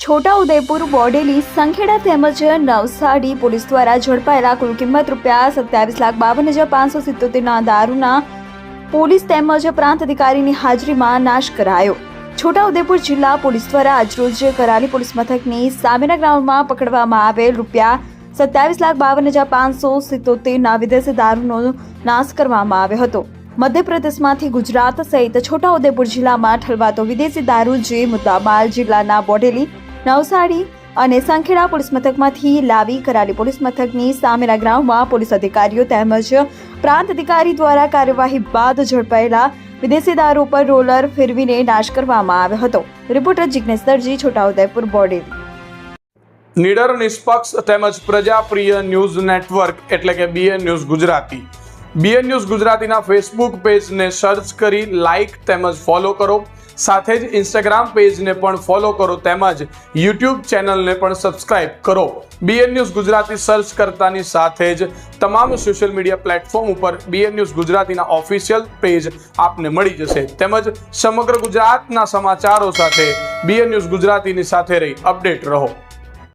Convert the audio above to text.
છોટાઉદેપુર, બોડેલી, સંખેડા તેમજ નવસારી પોલીસ દ્વારા ઝડપાયેલા કુલ કિંમત ₹27,52,577ના દારૂના પોલીસ તેમજ પ્રાંત અધિકારીની હાજરીમાં નાશ કરાયો। છોટાઉદેપુર જિલ્લા પોલીસ દ્વારા આજરોજ કરાલી પોલીસ મથકની સામેના ગ્રાઉન્ડમાં પકડવામાં આવેલ ₹27,52,577ના વિદેશી દારૂનો નાશ કરવામાં આવ્યો હતો। મધ્યપ્રદેશમાંથી ગુજરાત સહિત છોટાઉદેપુર જિલ્લામાં ઠલવાતો વિદેશી દારૂ જે મુદ્દામાલ જિલ્લાના બોડેલી, નવસારી અને સંખેડા પોલીસ મથકમાંથી લાવી કરાલી પોલીસ મથકની સામેના ગ્રાઉન્ડમાં પોલીસ અધિકારીઓ તેમજ પ્રાંત અધિકારી દ્વારા કાર્યવાહી બાદ ઝડપાયેલા વિદેશી દારૂ પર રોલર ફેરવીને નાશ કરવામાં આવ્યો હતો। રિપોર્ટર જિગ્નેશ દરજી, છોટાઉદેપુર, બોડેલી। નિડર, નિષ્પક્ષ તેમજ પ્રજાપ્રિય ન્યૂઝ નેટવર્ક એટલે કે BN news Gujarati. BN news ગુજરાતીના ફેસબુક પેજને સર્ચ કરી લાઇક તેમજ ફોલો કરો। સાથે જ ઇન્સ્ટાગ્રામ પેજને પણ ફોલો કરો તેમજ યુટ્યુબ ચેનલને પણ સબસ્ક્રાઇબ કરો। BN ન્યૂઝ ગુજરાતી સર્ચ કરતાની સાથે જ તમામ સોશિયલ મીડિયા પ્લેટફોર્મ ઉપર BN ન્યૂઝ ગુજરાતીના ઓફિશિયલ પેજ આપને મળી જશે। તેમજ સમગ્ર ગુજરાતના સમાચારો સાથે BN ન્યૂઝ ગુજરાતીની સાથે રહી અપડેટ રહો।